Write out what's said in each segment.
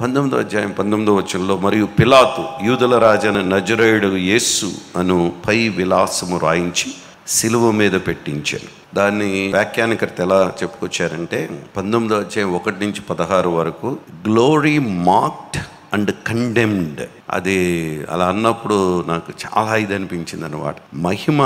19వ అధ్యాయం 19వ వచనంలో, మరియు పిలాతు యూదుల రాజైన నజరేయుడు యేసు అను పై విలాసము రాయించి సిలువ మీద పెట్టించాను. దాన్ని వ్యాఖ్యానకర్త ఎలా చెప్పుకొచ్చారంటే 19వ అధ్యాయం 1 నుంచి 16 వరకు గ్లోరీ మార్క్డ్ అండ్ కండెమ్డ్. అది అలా అన్నప్పుడు నాకు చాలా ఇది అనిపించింది అన్నమాట. మహిమ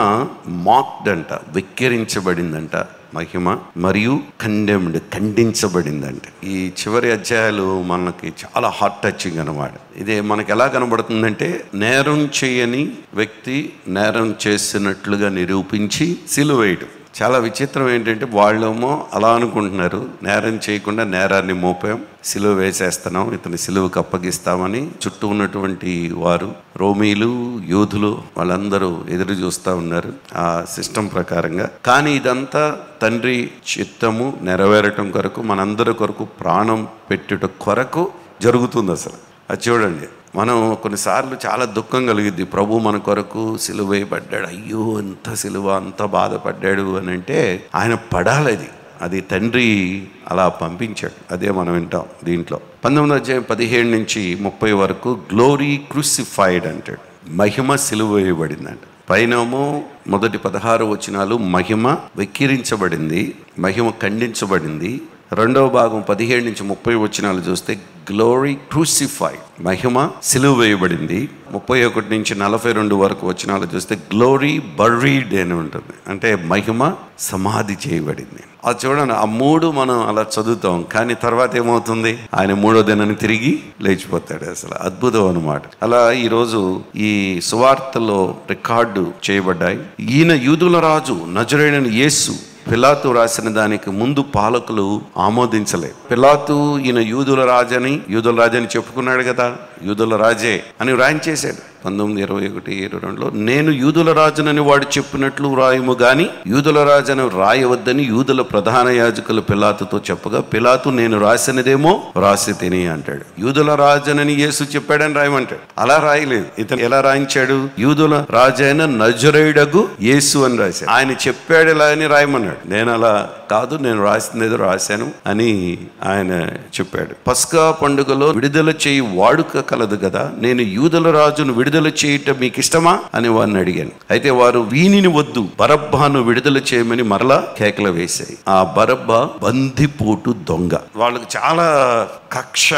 మార్క్డ్ అంట, వెక్కిరించబడిందంట మహిమ, మరియు కండెమ్డ్, ఖండించబడిందంట. ఈ చివరి అధ్యాయాలు మనకి చాలా హార్ట్ టచింగ్ అనమాట. ఇదే మనకి ఎలా కనబడుతుందంటే, నేరం చేయని వ్యక్తి నేరం చేసినట్లుగా నిరూపించి సిలువ వేయడం. చాలా విచిత్రం ఏంటంటే, వాళ్ళేమో అలా అనుకుంటున్నారు, నేరం చేయకుండా నేరాన్ని మోపాం, సిలువ వేసేస్తున్నాం, ఇతని సిలువకు అప్పగిస్తామని. చుట్టూ ఉన్నటువంటి వారు రోమీలు, యూదులు వాళ్ళందరూ ఎదురు చూస్తూ ఉన్నారు ఆ సిస్టమ్ ప్రకారంగా. కానీ ఇదంతా తండ్రి చిత్తము నెరవేరటం కొరకు, మనందరి కొరకు ప్రాణం పెట్టుట కొరకు జరుగుతుంది. అసలు అది చూడండి, మనం కొన్నిసార్లు చాలా దుఃఖం కలిగిద్ది, ప్రభు మన కొరకు సిలువ వేయబడ్డాడు, అయ్యో అంత సిలువ, అంత బాధపడ్డాడు అని అంటే, ఆయన పడాలి, అది తండ్రి అలా పంపించాడు. అదే మనం వింటాం దీంట్లో. 19వ అధ్యాయం 17 నుంచి 30 వరకు గ్లోరీ క్రూసిఫైడ్ అంటాడు, మహిమ సిలువ వేయబడిందంట. పైనేమో మొదటి 16 వచనాలు మహిమ వెక్కిరించబడింది, మహిమ ఖండించబడింది. రెండవ భాగం 17 నుంచి 30 వచనాలు చూస్తే గ్లోరీ క్రూసిఫైడ్, మహిమ సిలువ వేయబడింది. 31 నుంచి 42 వరకు వచనాలు చూస్తే గ్లోరీ బర్రీడ్ అని ఉంటుంది, అంటే మహిమ సమాధి చేయబడింది. అది చూడండి, ఆ మూడు మనం అలా చదువుతాం, కానీ తర్వాత ఏమవుతుంది, ఆయన 3వ దినాన్ని తిరిగి లేచిపోతాడు. అసలు అద్భుతం అనమాట. అలా ఈరోజు ఈ సువార్తలో రికార్డు చేయబడ్డాయి. ఈయన యూదుల రాజు నజరేయుడైన యేసు. పిలాతు రాసిన దానికి ముందు పాలకులు ఆమోదించలేదు. పిలాతు ఈయన యూదుల రాజని చెప్పుకున్నాడు కదా, యూదుల రాజే అని రాయించేశాడు. 19:21-22లో, నేను యూదుల రాజునని వాడు చెప్పినట్లు వ్రాయము గాని యూదుల రాజను రాయవద్దని యూదుల ప్రధాన యాజకులు పిలాతుతో చెప్పగా, పిలాతు నేను రాసినదేమో రాసి తిని అంటాడు. యూదుల రాజనని యేసు చెప్పాడని రాయమంటాడు. అలా రాయలేదు. ఇతను ఎలా రాయించాడు, యూదుల రాజైన నజరేయుడగు యేసు అని రాశాడు. ఆయన చెప్పాడు ఇలా అని రాయమన్నాడు. నేను అలా కాదు, నేను రాసిందేదో రాశాను అని ఆయన చెప్పాడు. పస్కా పండుగలో విడుదల చేయి వాడుక కలదు కదా, నేను యూదుల రాజును విడుదల చేయటం మీకు ఇష్టమా అని వారిని అడిగాను. అయితే వారు వీనిని వద్దు, బరబ్బాను విడుదల చేయమని మరలా కేకలు వేశాయి. ఆ బరబ్బా బందిపోటు దొంగ. వాళ్ళకి చాలా కక్ష,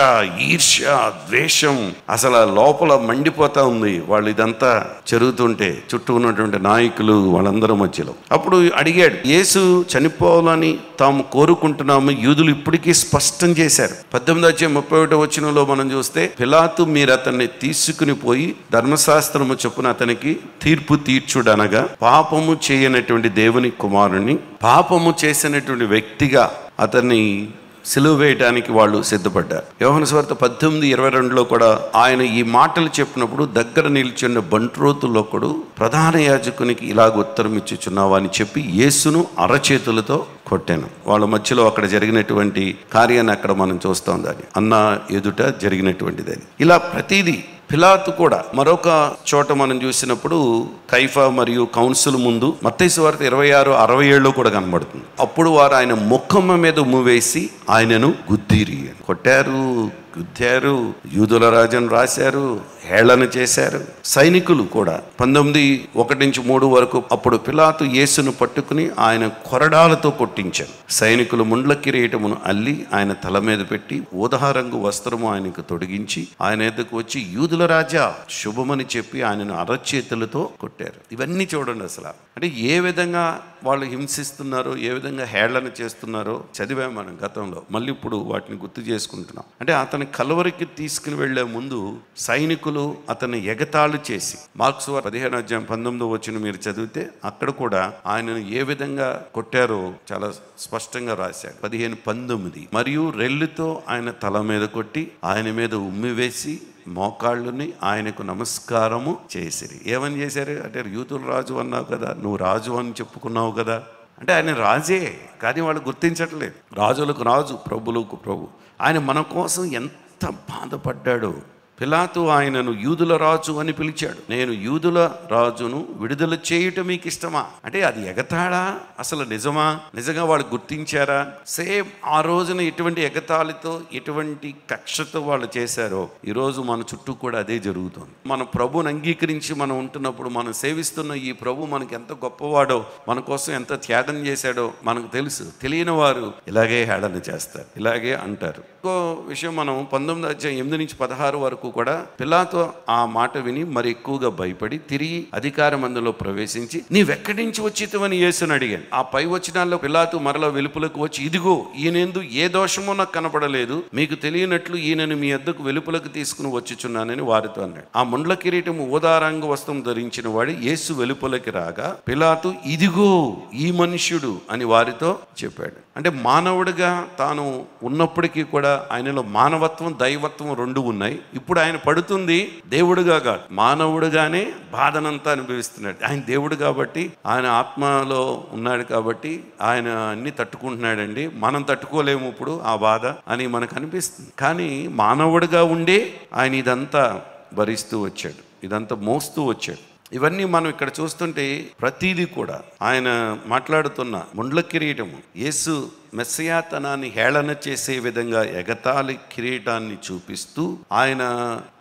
ఈర్ష్య, ద్వేషం అసలు లోపల మండిపోతా ఉంది. వాళ్ళు ఇదంతా జరుగుతుంటే చుట్టూ ఉన్నటువంటి నాయకులు వాళ్ళందరూ మధ్యలో. అప్పుడు అడిగాడు, యేసు చనిపోవాలని తాము కోరుకుంటున్నాము, యూదులు ఇప్పటికీ స్పష్టం చేశారు. 18:31 వచనంలో మనం చూస్తే, పిలాతు మీరు అతన్ని తీసుకుని పోయి ధర్మశాస్త్రము చొప్పున అతనికి తీర్పు తీర్చుడనగా, పాపము చేయనటువంటి దేవుని కుమారుని పాపము చేసినటువంటి వ్యక్తిగా అతన్ని సిలువ వేయడానికి వాళ్ళు సిద్ధపడ్డారు. యోహాను సువార్త 18:22లో కూడా ఆయన ఈ మాటలు చెప్పినప్పుడు దగ్గర నిలిచిన బంట్రోతులొకడు ప్రధాన యాజకునికి ఇలాగ ఉత్తరం ఇచ్చుచున్నావా అని చెప్పి యేసును అరచేతులతో కొట్టాను. వాళ్ళ మధ్యలో అక్కడ జరిగినటువంటి కార్యాన్ని అక్కడ మనం చూస్తాం, దాన్ని అన్న ఎదుట జరిగినటువంటిది అది. ఇలా ప్రతిదీ పిలాతు కూడా మరొక చోట మనం చూసినప్పుడు కైఫా మరియు కౌన్సిల్ ముందు మత్తయి సువార్త 26-67లో కూడా కనబడుతుంది. అప్పుడు వారు ఆయన ముఖం మీద ఉమ్మివేసి ఆయనను గుద్దిరి, కొట్టారు, గుద్దారు, యూదుల రాజును రాశారు, హేళన చేశారు. సైనికులు కూడా 19:1-3 వరకు అప్పుడు పిలాతు యేసును పట్టుకుని ఆయన కొరడాలతో కొట్టించారు. సైనికులు ముండ్ల కిరీటమును అల్లి ఆయన తల మీద పెట్టి ఊదారంగు వస్త్రము ఆయనకు తొడిగించి ఆయన ఎద్దకు వచ్చి, యూదుల రాజా శుభమని చెప్పి ఆయనను అరచేతులతో కొట్టారు. ఇవన్నీ చూడండి అసలు, అంటే ఏ విధంగా వాళ్ళు హింసిస్తున్నారో, ఏ విధంగా హేళన చేస్తున్నారో చదివాం మనం గతంలో. మళ్ళీ ఇప్పుడు వాటిని గుర్తు చేసుకుంటున్నాం. అంటే అతని కలువరికి తీసుకుని వెళ్లే ముందు సైనికులు అతన్ని ఎగతాళి చేసి, మార్క్స్ 15:19 మీరు చదివితే అక్కడ కూడా ఆయనను ఏ విధంగా కొట్టారో చాలా స్పష్టంగా రాశారు. 15:19 మరియు రెల్లుతో ఆయన తల మీద కొట్టి ఆయన మీద ఉమ్మివేసి మోకాళ్ళుని ఆయనకు నమస్కారము చేసిరి. ఏమని చేశారు అంటే, యూదుల రాజు అన్నావు కదా, నువ్వు రాజు అని చెప్పుకున్నావు కదా, అంటే ఆయన రాజే, కానీ వాళ్ళు గుర్తించట్లేదు. రాజులకు రాజు, ప్రభులకు ప్రభు. ఆయన మన కోసం ఎంత బాధపడ్డాడో, పిలాతు ఆయనను యూదుల రాజు అని పిలిచాడు. నేను యూదుల రాజును విడుదల చేయటం మీకు ఇష్టమా అంటే అది ఎగతాళా, అసలు నిజమా? నిజంగా వాళ్ళు గుర్తించారా? సేమ్ ఆ రోజున ఎటువంటి ఎగతాళితో ఎటువంటి కక్షతో వాళ్ళు చేశారో ఈరోజు మన చుట్టూ కూడా అదే జరుగుతుంది. మన ప్రభుని అంగీకరించి మనం ఉంటున్నప్పుడు, మనం సేవిస్తున్న ఈ ప్రభు మనకి ఎంత గొప్పవాడో, మన కోసం ఎంత త్యాగం చేశాడో మనకు తెలుసు. తెలియని వారు ఇలాగే హేళన చేస్తారు, ఇలాగే అంటారు. ఇంకో విషయం, మనం 19:8-16 వరకు కూడా పిలాతు ఆ మాట విని మరి ఎక్కువగా భయపడి తిరిగి అధికార మందులో ప్రవేశించి నీవెక్కడి నుంచి వచ్చితవని యేసుని అడిగాను. ఆ పై వచనాల్లో పిలాతు మరలా వెలుపులకు వచ్చి ఇదిగో ఈయనందు ఏ దోషమో నాకు కనపడలేదు, మీకు తెలియనట్లు ఈయనను మీ వద్దకు వెలుపులకు తీసుకుని వచ్చుచున్నానని వారితో అన్నాడు. ఆ ముండ్ల కిరీటము ఊదారంగ వస్త్రం ధరించిన వాడు యేసు వెలుపులకి రాగా పిలాతు ఇదిగో ఈ మనుష్యుడు అని వారితో చెప్పాడు. అంటే మానవుడిగా తాను ఉన్నప్పటికీ కూడా ఆయనలో మానవత్వం దైవత్వం రెండు ఉన్నాయి. ఇప్పుడు ఆయన పడుతుంది దేవుడుగా కాదు, మానవుడుగానే బాధనంతా అనుభవిస్తున్నాడు. ఆయన దేవుడు కాబట్టి, ఆయన ఆత్మలో ఉన్నాడు కాబట్టి ఆయన అన్ని తట్టుకుంటున్నాడండి. మనం తట్టుకోలేము ఇప్పుడు ఆ బాధ అని మనకు అనిపిస్తుంది. కానీ మానవుడిగా ఉండే ఆయన ఇదంతా భరిస్తూ వచ్చాడు, ఇదంతా మోస్తూ వచ్చాడు. ఇవన్నీ మనం ఇక్కడ చూస్తుంటే ప్రతీది కూడా ఆయన మాట్లాడుతున్న ముండ్ల కిరీటము యేసు మెస్సియాతనాన్ని హేళన చేసే విధంగా ఎగతాళి కిరీటాన్ని చూపిస్తూ ఆయన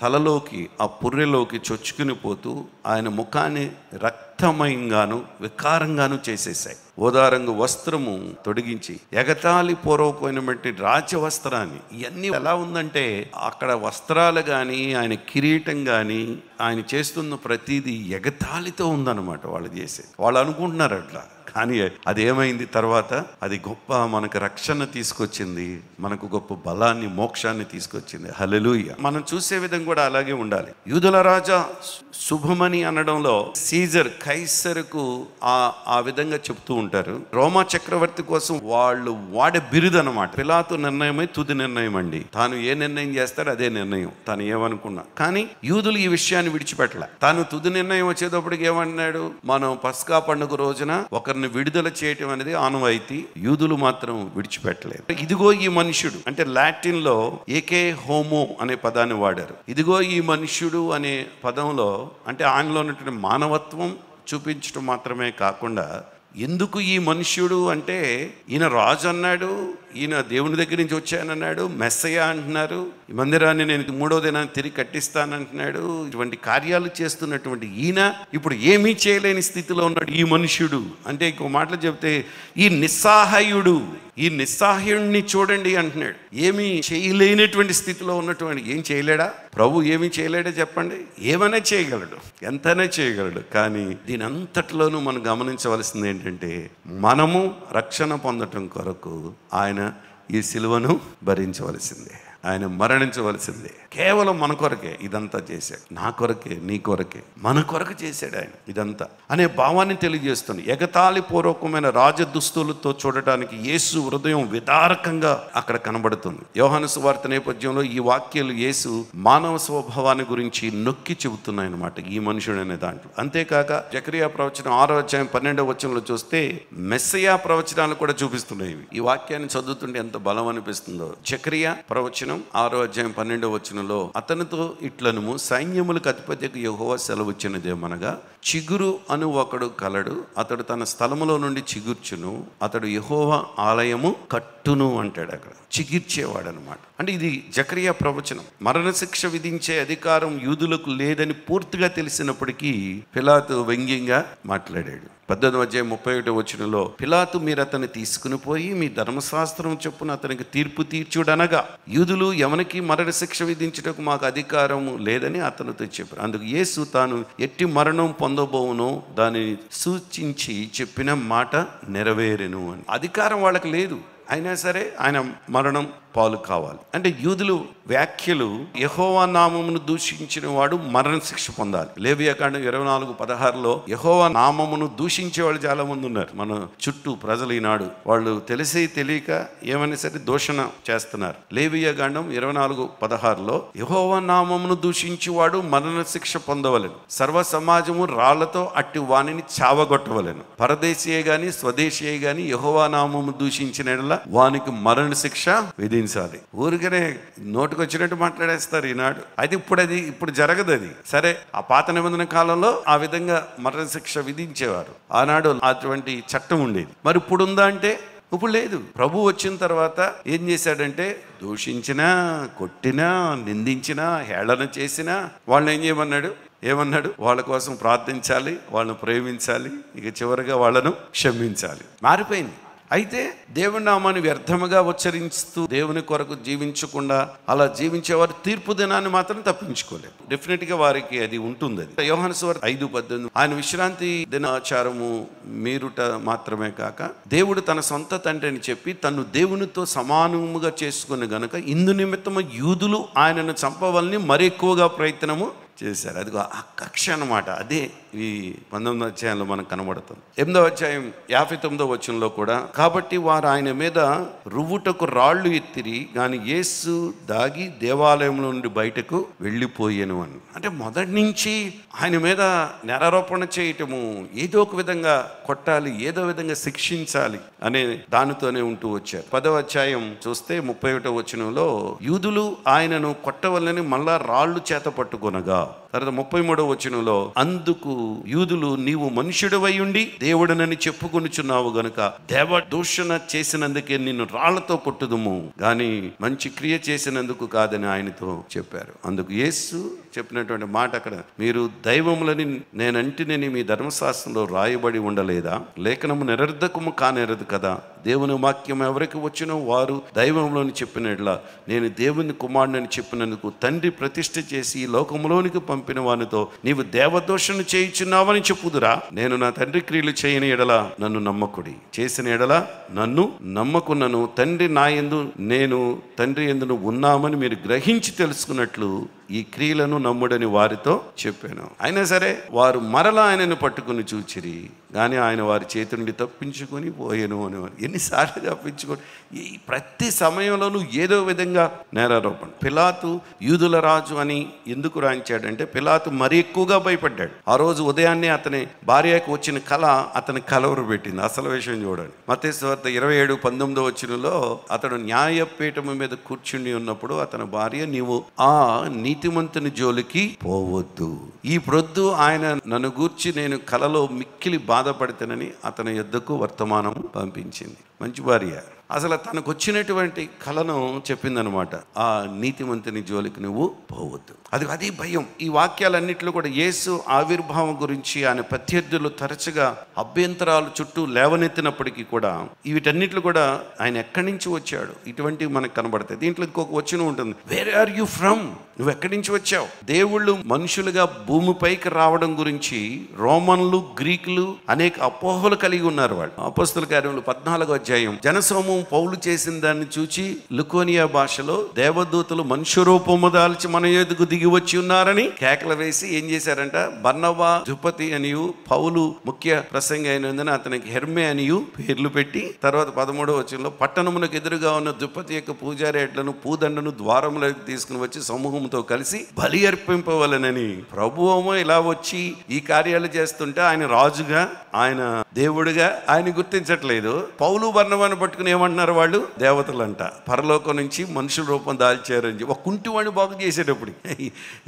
తలలోకి ఆ పుర్రెలోకి చొచ్చుకుని పోతూ ఆయన ముఖాన్ని రక్తమయంగాను వికారంగాను చేసేసాయి. ఓదారంగు వస్త్రము తొడిగించి ఎగతాళి పూర్వకమైనటువంటి రాజవస్త్రాన్ని, ఇవన్నీ ఎలా ఉందంటే అక్కడ వస్త్రాలు కానీ ఆయన కిరీటం కానీ ఆయన చేస్తున్న ప్రతిదీ ఎగతాళితో ఉందన్నమాట. వాళ్ళు చేసేది, వాళ్ళు అనుకుంటున్నారు అట్లా. కానీ అదేమైంది తర్వాత? అది గొప్ప మనకు రక్షణ తీసుకొచ్చింది, మనకు గొప్ప బలాన్ని మోక్షాన్ని తీసుకొచ్చింది. హల్లెలూయా. మనం చూసే విధం కూడా అలాగే ఉండాలి. యూదుల రాజా శుభమని అనడంలో సీజర్ కైసరుకు ఆ విధంగా చెప్తూ ఉంటారు. రోమా చక్రవర్తి కోసం వాళ్ళు వాడే బిరుదు అనమాట. పిలాతు నిర్ణయమై తుది నిర్ణయం అండి. తాను ఏ నిర్ణయం చేస్తాడో అదే నిర్ణయం, తాను ఏమనుకున్నా. కానీ యూదులు ఈ విషయాన్ని విడిచిపెట్టలే. తాను తుది నిర్ణయం వచ్చేటప్పటికి ఏమన్నాడు, మనం పస్కా పండుగ రోజున ఒకరిని విడుదల చేయటం అనేది ఆనవాయితీ, యూదులు మాత్రం విడిచిపెట్టలేదు. ఇదిగో ఈ మనుష్యుడు అంటే లాటిన్ లో ఏకే హోమో అనే పదాన్ని వాడారు. ఇదిగో ఈ మనుష్యుడు అనే పదంలో అంటే ఆయనలో ఉన్నటువంటి మానవత్వం చూపించడం మాత్రమే కాకుండా, ఎందుకు ఈ మనుష్యుడు అంటే ఈయన రాజు అన్నాడు, ఈయన దేవుని దగ్గర నుంచి వచ్చానన్నాడు, మెస్సయ్య అంటున్నారు, ఈ మందిరాన్ని నేను 3వ దినాన్ని తిరిగి కట్టిస్తానంటున్నాడు. ఇటువంటి కార్యాలు చేస్తున్నటువంటి ఈయన ఇప్పుడు ఏమీ చేయలేని స్థితిలో ఉన్నాడు. ఈ మనుష్యుడు అంటే ఇంకో మాటలు చెప్తే ఈ నిస్సహాయుడు, ఈ నిస్సహాయుడిని చూడండి అంటున్నాడు. ఏమీ చేయలేనటువంటి స్థితిలో ఉన్నటువంటి, ఏం చేయలేడా ప్రభు? ఏమీ చేయలేడా చెప్పండి? ఏమైనా చేయగలడు, ఎంతైనా చేయగలడు. కానీ దీని అంతట్లోనూ మనం గమనించవలసింది ఏంటంటే మనము రక్షణ పొందటం కొరకు ఆయన ఈ సిలువను భరించవలసిందే, ఆయన మరణించవలసిందే. కేవలం మన కొరకే ఇదంతా చేశాడు, నా కొరకే, నీ కొరకే, మన కొరకు చేశాడు ఆయన ఇదంతా అనే భావాన్ని తెలియజేస్తుంది. ఎగతాళి పూర్వకమైన రాజదుస్తులతో చూడటానికి యేసు హృదయం విదారకంగా అక్కడ కనబడుతుంది. యోహాను సువార్త నేపథ్యంలో ఈ వాక్యాలు యేసు మానవ స్వభావాన్ని గురించి నొక్కి చెబుతున్నాయి అన్నమాట, ఈ మనుషుడు అనే దాంట్లో. అంతేకాక జకరియా ప్రవచనం 6:12 వచనంలో చూస్తే మెస్సయా ప్రవచనాలు కూడా చూపిస్తున్నాయి. ఈ వాక్యాన్ని చదువుతుంటే ఎంత బలం అనిపిస్తుందో. జకరియా ప్రవచనం 6:12 వచనంలో అతనితో ఇట్లనుము, సైన్యములకు అధిపతికి యెహోవా సెలవిచ్చినదేమనగా, చిగురు అను ఒకడు కలడు, అతడు తన స్థలములో నుండి చిగుర్చును, అతడు యెహోవా ఆలయము కట్టును అంటాడు. అక్కడ చిగిర్చేవాడు అనమాట. అంటే ఇది జకరియా ప్రవచనం. మరణశిక్ష విధించే అధికారం యూదులకు లేదని పూర్తిగా తెలిసినప్పటికీ పిలాతు వ్యంగ్యంగా మాట్లాడాడు. 18:31 వచనంలో పిలాతు, మీరు అతన్ని తీసుకుని పోయి మీ ధర్మశాస్త్రం చొప్పున అతనికి తీర్పు తీర్చుడనగా, యూదులు ఎవరికి మరణశిక్ష విధించుటకు మాకు అధికారం లేదని అతనితో చెప్పారు. అందుకు యేసు తాను ఎట్టి మరణం పొందబోవునో దాన్ని సూచించి చెప్పిన మాట నెరవేరెను అని. అధికారం వాళ్ళకి లేదు, అయినా సరే ఆయన మరణం పాలు కావాలి. అంటే యూదులు వ్యాఖ్యలు, యెహోవా నామమును దూషించిన వాడు మరణశిక్ష పొందాలి. లేవియాకాండం 24:16లో యెహోవా నామమును దూషించే వాళ్ళు చాలా మంది ఉన్నారు మన చుట్టూ ప్రజలు ఈనాడు. వాళ్ళు తెలిసి తెలియక ఏమైనా సరే దూషణ చేస్తున్నారు. లేవియాకాండం 24:16లో యెహోవా నామమును దూషించేవాడు మరణశిక్ష పొందవలెను, సర్వ సమాజము రాళ్లతో అట్టి వానిని చావగొట్టవలెను. పరదేశీయే గాని స్వదేశీయే గాని యెహోవా నామము దూషించిన ఎడల ఎడల వానికి మరణ శిక్ష విధించాలి. ఊరికనే నోటికొచ్చినట్టు మాట్లాడేస్తారు ఈనాడు. అయితే ఇప్పుడు జరగదు అది. సరే, ఆ పాత నిబంధన కాలంలో ఆ విధంగా మరణ శిక్ష విధించేవారు. ఆనాడు అటువంటి చట్టం ఉండేది. మరి ఇప్పుడు ఉందా అంటే ఇప్పుడు లేదు. ప్రభు వచ్చిన తర్వాత ఏం చేశాడంటే, దూషించినా, కొట్టినా, నిందించినా, హేళన చేసినా వాళ్ళని ఏమన్నాడు? వాళ్ళ కోసం ప్రార్థించాలి, వాళ్ళను ప్రేమించాలి, ఇక చివరిగా వాళ్ళను క్షమించాలి. మారిపోయింది. అయితే దేవుని నామాన్ని వ్యర్థముగా ఉచ్చరిస్తూ దేవుని కొరకు జీవించకుండా అలా జీవించేవారు తీర్పు దినాన్ని మాత్రం తప్పించుకోలేరు. డెఫినెట్గా వారికి అది ఉంటుంది. అది యోహాను సువార్త 5:18 ఆయన విశ్రాంతి దినాచారము మీరుట మాత్రమే కాక దేవుడు తన సొంత తండ్రి అని చెప్పి తను దేవునితో సమానముగా చేసుకుని గనుక ఇందు నిమిత్తము యూదులు ఆయనను చంపవాలని మరి ఎక్కువగా ప్రయత్నము చేశారు. అదిగో ఆ కక్ష అన్నమాట. అదే ఈ 19వ అధ్యాయంలో మనకు కనబడుతుంది. 8వ అధ్యాయం 59వ వచనంలో కూడా, కాబట్టి వారు ఆయన మీద రువ్వుటకు రాళ్ళు ఎత్తిరి కానీ యేసు దాగి దేవాలయంలో నుండి బయటకు వెళ్ళిపోయాను అని. అంటే మొదటి నుంచి ఆయన మీద నేరారోపణ చేయటము, ఏదో ఒక విధంగా కొట్టాలి, ఏదో విధంగా శిక్షించాలి అనే దానితోనే ఉంటూ వచ్చారు. 10వ అధ్యాయం చూస్తే 31వ వచనంలో యూదులు ఆయనను కొట్టవల్లని మళ్ళా రాళ్ళు చేత పట్టుకొనగా, తర్వాత 33వ వచనంలో అందుకు యూదులు నీవు మనుష్యుడివై ఉండి దేవుడనని చెప్పుకొనుచున్నావు గనుక దేవ దూషణ చేసినందుకే నిన్ను రాళ్లతో కొట్టుదుము గాని మంచి క్రియ చేసినందుకు కాదని ఆయనతో చెప్పారు. అందుకు యేసు చెప్పినటువంటి మాట అక్కడ, మీరు దైవములని నేనంటినని మీ ధర్మశాస్త్రంలో రాయబడి ఉండలేదా? లేఖనము నిరర్ధకము కానేరదు కదా. దేవుని వాక్యం ఎవరికి వచ్చినో వారు దైవంలోని చెప్పినట్లా నేను దేవుని కుమారుడని చెప్పినందుకు తండ్రి ప్రతిష్ఠ చేసి ఈ లోకంలోనికి పంపిన వానితో నీవు దేవదోషణ చేయుచున్నావని చెప్పుదురా? నేను నా తండ్రి క్రియలు చేయని ఎడల నన్ను నమ్మకుడి, చేసిన ఎడల నన్ను నమ్మకున్నను. తండ్రి నా యందు నేను తండ్రి యందును ఉన్నామని మీరు గ్రహించి తెలుసుకున్నట్లు ఈ క్రియలను నమ్ముడని వారితో చెప్పాను. అయినా సరే వారు మరలా ఆయనను పట్టుకుని చూచిరి కానీ ఆయన వారి చేతి నుండి తప్పించుకొని పోయాను అనేవారు. ఎన్నిసార్లు తప్పించుకొని ఈ ప్రతి సమయంలోనూ ఏదో విధంగా నేరారోపణ. పిలాతు యూదుల రాజు అని ఎందుకు రాయించాడంటే పిలాతు మరీ ఎక్కువగా భయపడ్డాడు. ఆ రోజు ఉదయాన్నే అతని భార్యకు వచ్చిన కళ అతని కలవరు పెట్టింది. అసలు విషయం చూడండి. మత్తయి సువార్త 27:19 వచనంలో అతడు న్యాయపీఠము మీద కూర్చుని ఉన్నప్పుడు అతని భార్య, నీవు ఆ నీతిమంతుని జోలికి పోవద్దు, ఈ ప్రొద్దు ఆయన నన్ను గూర్చి నేను కలలో మిక్కిలి బాధపడితేనని అతని యొద్దకు వర్తమానం పంపించింది. మంచి భార్య. అసలు తనకు వచ్చినటువంటి కళను చెప్పిందనమాట. ఆ నీతిమంతుని జోలికి నువ్వు పోవద్దు. అది భయం. ఈ వాక్యాలన్నింటిలో కూడా యేసు ఆవిర్భావం గురించి ఆయన ప్రత్యర్థులు తరచుగా అభ్యంతరాలు చుట్టూ లేవనెత్తినప్పటికీ కూడా వీటన్నిటిలో కూడా ఆయన ఎక్కడి నుంచి వచ్చాడు ఇటువంటివి మనకు కనబడతాయి. దీంట్లో ఇంకొక వచనం ఉంటుంది, వేర్ ఆర్ యు ఫ్రమ్, నువ్వు ఎక్కడి నుంచి వచ్చావు. దేవుళ్ళు మనుషులుగా భూమిపైకి రావడం గురించి రోమన్లు, గ్రీకులు అనేక అపోహలు కలిగి ఉన్నారు. వాళ్ళు అపోస్తల కార్యములు 14వ అధ్యాయం జనసమూహం పౌలు చేసిన దాన్ని చూచి లుకోనియా భాషలో దేవదూతలు మనుష్య రూపము దాల్చి మన ఎదుగు దిగి వచ్చి ఉన్నారని కేకలు వేసి ఏం చేశారంట, బర్నబా దుపతి అనియు పౌలు ముఖ్య ప్రసంగి అయినందున అతనికి హెర్మే అనియు పేర్లు పెట్టి, తర్వాత 13వ వచనంలో పట్టణమునకు ఎదురుగా ఉన్న దుపతి యొక్క పూజారి ఎడ్లను పూదండను ద్వారములకు తీసుకుని వచ్చి సమూహంతో కలిసి బలి అర్పింపవలనని. ప్రభువేమో ఇలా వచ్చి ఈ కార్యాలు చేస్తుంటే ఆయన రాజుగా, ఆయన దేవుడిగా ఆయన గుర్తించట్లేదు. పౌలు బర్నబాను పట్టుకుని ఏమంటున్నారు వాళ్ళు, దేవతలంట, పరలోకం నుంచి మనుషుల రూపం దాల్చారని. ఒక కుంటివాడిని బాగు చేసేటప్పుడు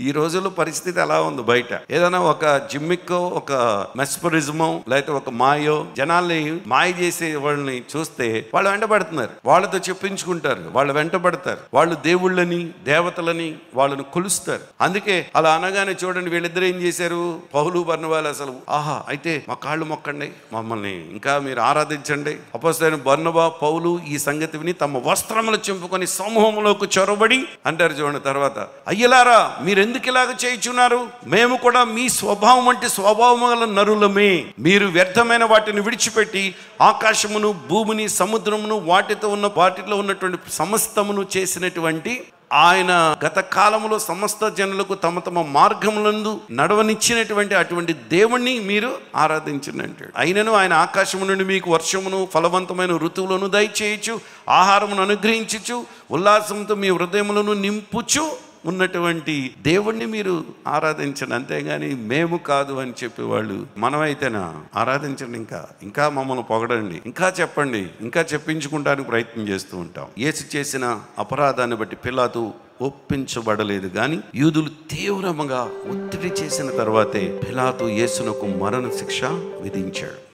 ఈ రోజుల్లో పరిస్థితి అలా ఉంది. బయట ఏదైనా ఒక జిమ్మిక్కో, ఒక మెస్పరిజమో, లేకపోతే ఒక మాయో జనాల్ని మాయ చేసే వాళ్ళని చూస్తే వాళ్ళు వెంటబడుతున్నారు, వాళ్ళతో చెప్పించుకుంటారు, వాళ్ళు వెంటబడతారు, వాళ్ళు దేవుళ్ళని దేవతలని వాళ్ళని కొలుస్తారు. అందుకే అలా అనగానే చూడండి వీళ్ళిద్దరు ఏం చేశారు, పౌలు బర్నబాలు అసలు ఆహా అయితే మా కాళ్ళు మొక్కండి, మమ్మల్ని ఇంకా మీరు ఆరాధించండి. అపోస్తలుడైన బర్నబా, పౌలు ఈ సంగతి విని తమ వస్త్రములు చింపుకొని సమూహంలోకి చొరబడి అంటారు చూడండి. తర్వాత అయ్యలారా మీరెందుకు ఇలాగ చేయుచున్నారు, మేము కూడా మీ స్వభావం అంటే స్వభావం గల నరులమే. మీరు వ్యర్థమైన వాటిని విడిచిపెట్టి ఆకాశమును, భూమిని, సముద్రమును, వాటిలో ఉన్నటువంటి సమస్తమును చేసినటువంటి ఆయన గత కాలంలో సమస్త జనులకు తమ తమ మార్గములందు నడవనిచ్చినటువంటి అటువంటి దేవుణ్ణి మీరు ఆరాధించండి అంటాడు. అయినను ఆయన ఆకాశము నుండి మీకు వర్షమును ఫలవంతమైన ఋతువులను దయచేయచ్చు, ఆహారమును అనుగ్రహించచ్చు, ఉల్లాసంతో మీ హృదయములను నింపుచు ఉన్నటువంటి దేవుణ్ణి మీరు ఆరాధించండి, అంతేగాని మేము కాదు అని చెప్పేవాళ్ళు మనమైతేనా? ఆరాధించండి, ఇంకా మమ్మల్ని పొగడండి, ఇంకా చెప్పండి, ఇంకా చెప్పించుకుంటానికి ప్రయత్నం చేస్తూ ఉంటాం. యేసు చేసిన అపరాధాన్ని బట్టి పిలాతు ఒప్పించబడలేదు, కానీ యూదులు తీవ్రంగా ఒత్తిడి చేసిన తర్వాతే పిలాతు యేసునకు మరణ శిక్ష విధించాడు.